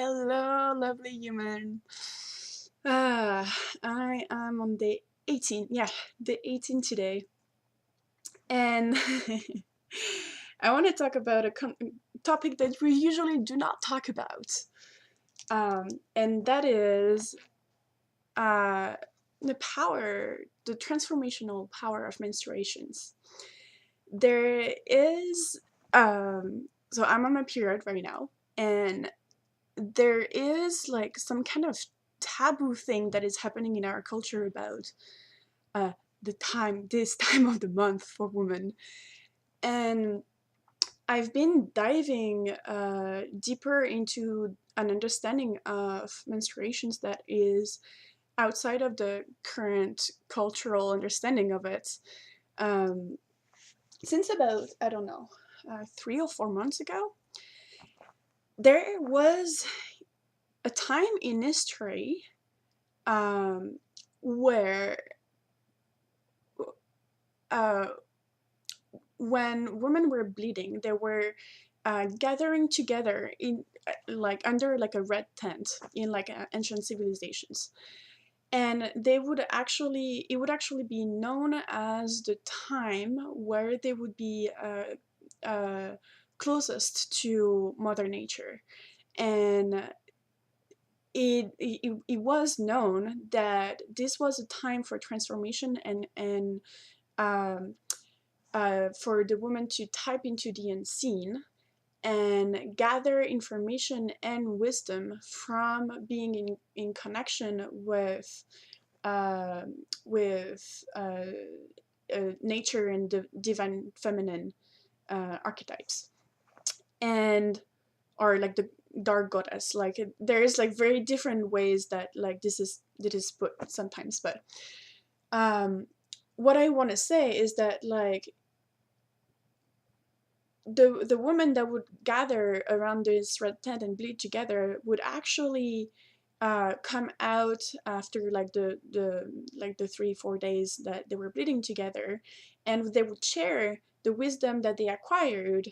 Hello, lovely human. I am on day 18. Yeah, day 18 today. And I want to talk about a topic that we usually do not talk about. And that is uh, the power, the transformational power of menstruations. There is, so I'm on my period right now, and there is like some kind of taboo thing that is happening in our culture about uh, this time of the month for women. And I've been diving deeper into an understanding of menstruations that is outside of the current cultural understanding of it. Um, since about, I don't know, 3 or 4 months ago, there was a time in history um, where uh, when women were bleeding, they were gathering together in like under like a red tent in like ancient civilizations, and it would actually be known as the time where they would be closest to Mother Nature, and it was known that this was a time for transformation and um, for the woman to type into the unseen and gather information and wisdom from being in connection uh, with nature and the divine feminine archetypes, and or like the dark goddess. Like there is like very different ways that like this is put sometimes, but um, what I want to say is that like the women that would gather around this red tent and bleed together would actually come out after like the 3-4 days that they were bleeding together, and they would share the wisdom that they acquired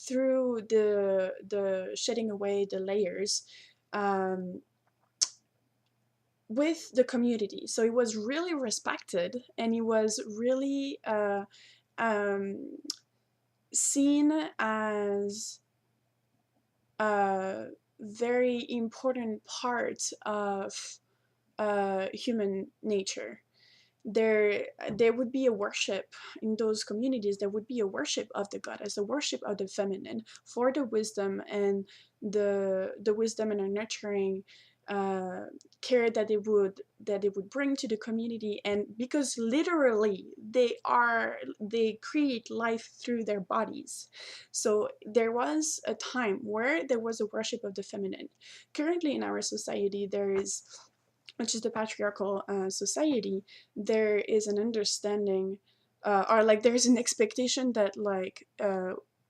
through the shedding away the layers um, with the community. So it was really respected, and it was really um, seen as a very important part of human nature. There would be a worship in those communities. There would be a worship of the goddess, a worship of the feminine for the wisdom and the wisdom and the nurturing uh, care that they would bring to the community. And because literally they create life through their bodies, so there was a time where there was a worship of the feminine. Currently in our society, there is, which is the patriarchal society, there is an understanding, or like there's an expectation that like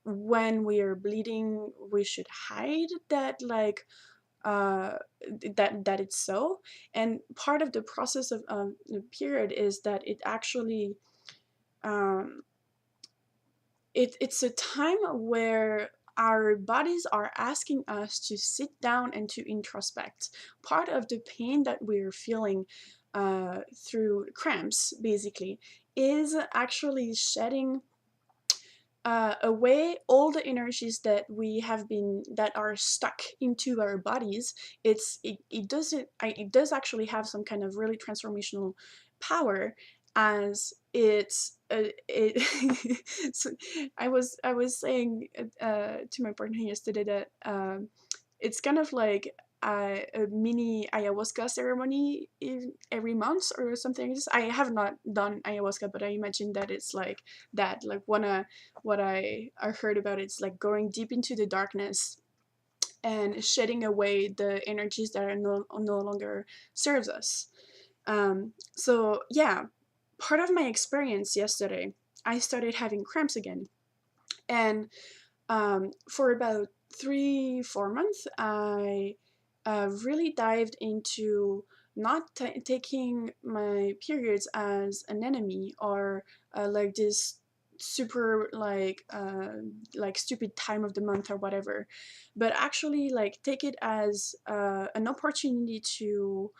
when we are bleeding, we should hide that like uh, that it's so. And part of the process of the period is that it actually um, it's a time where our bodies are asking us to sit down and to introspect. Part of the pain that we're feeling through cramps, basically, is actually shedding away all the energies that are stuck into our bodies. It does actually have some kind of really transformational power, as so I was saying to my partner yesterday that it's kind of like a mini ayahuasca ceremony in every month or something like this. I have not done ayahuasca, but I imagine that it's like that. Like what I heard about, it's like going deep into the darkness and shedding away the energies that are no longer serves us. So yeah, part of my experience yesterday, I started having cramps again, and for about 3-4 months, I really dived into not taking my periods as an enemy or like this super like stupid time of the month or whatever, but actually like take it as an opportunity to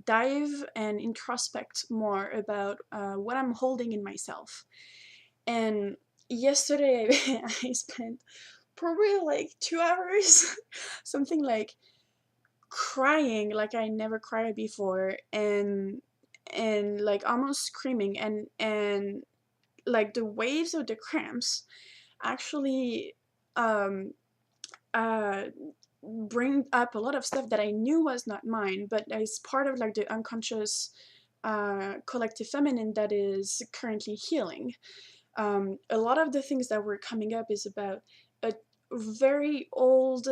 dive and introspect more about what I'm holding in myself. And yesterday I spent probably like 2 hours something like crying like I never cried before, and like almost screaming, and like the waves of the cramps actually um uh bring up a lot of stuff that I knew was not mine, but is part of like the unconscious collective feminine that is currently healing. A lot of the things that were coming up is about a very old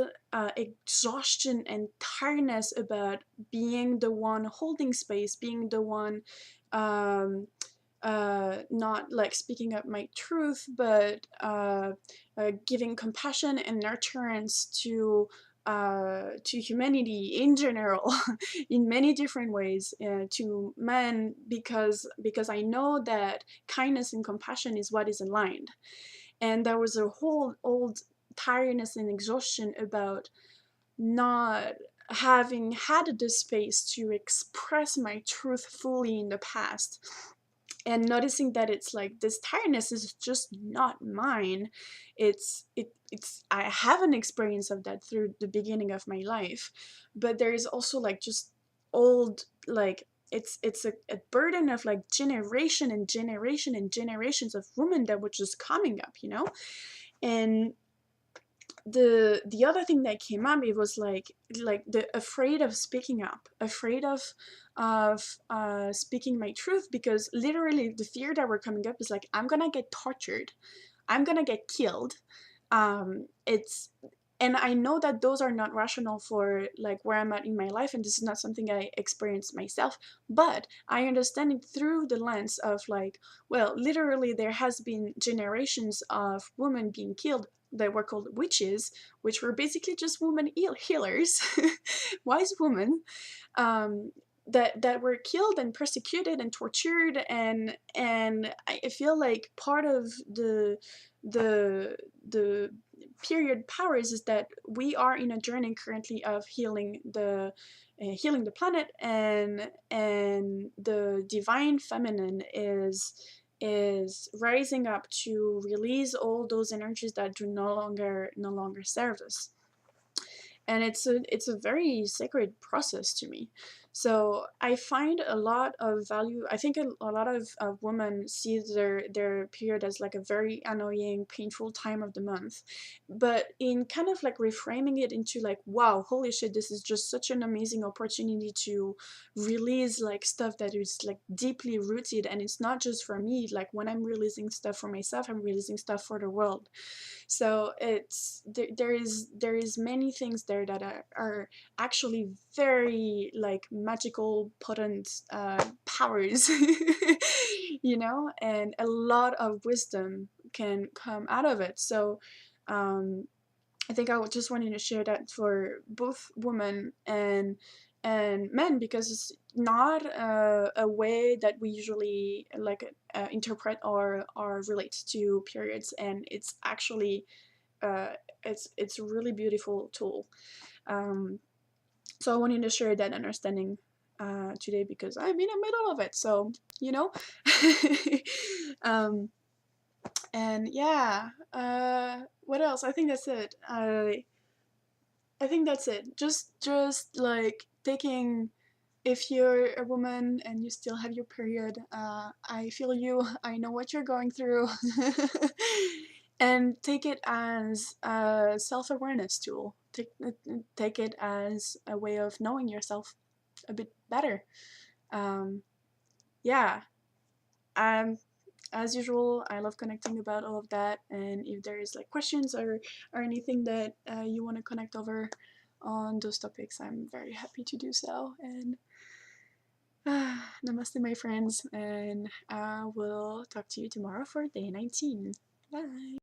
exhaustion and tiredness about being the one holding space, being the one um, not like speaking up my truth, but giving compassion and nurturance to humanity in general, in many different ways, to men, because I know that kindness and compassion is what is aligned. And there was a whole old tiredness and exhaustion about not having had the space to express my truth fully in the past, and noticing that it's like this tiredness is just not mine. It's I have an experience of that through the beginning of my life, but there is also like just old, like it's a burden of like generation and generation and generations of women that were just coming up, you know. And the other thing that came up, it was like the afraid of speaking up, afraid of speaking my truth, because literally the fear that were coming up is like, I'm gonna get tortured, I'm gonna get killed. It's And I know that those are not rational for like where I'm at in my life, and this is not something I experienced myself, but I understand it through the lens of like, well, literally there has been generations of women being killed that were called witches, which were basically just women healers, wise women, um, that were killed and persecuted and tortured, and I feel like part of the period powers is that we are in a journey currently of healing the planet, and the divine feminine is rising up to release all those energies that do no longer serve us. And it's a very sacred process to me. So I find a lot of value. I think a lot of women see their period as like a very annoying, painful time of the month, but in kind of like reframing it into like, wow, holy shit, this is just such an amazing opportunity to release like stuff that is like deeply rooted, and it's not just for me. Like when I'm releasing stuff for myself, I'm releasing stuff for the world. So there is many things there that are actually very like magical, potent powers, you know, and a lot of wisdom can come out of it. So um, I think I just wanted to share that for both women and men, because it's not a way that we usually like interpret or relate to periods, and it's actually uh, it's a really beautiful tool. Um, so I wanted to share that understanding today, because I'm in the middle of it. So you know, um, and yeah. What else? I think that's it. I think that's it. Just like taking. If you're a woman and you still have your period, I feel you. I know what you're going through. And take it as a self-awareness tool. Take it as a way of knowing yourself a bit better. Um, yeah. Um, as usual, I love connecting about all of that. And if there is like questions or anything that you want to connect over on those topics, I'm very happy to do so. And namaste, my friends, and I will talk to you tomorrow for day 19. Bye.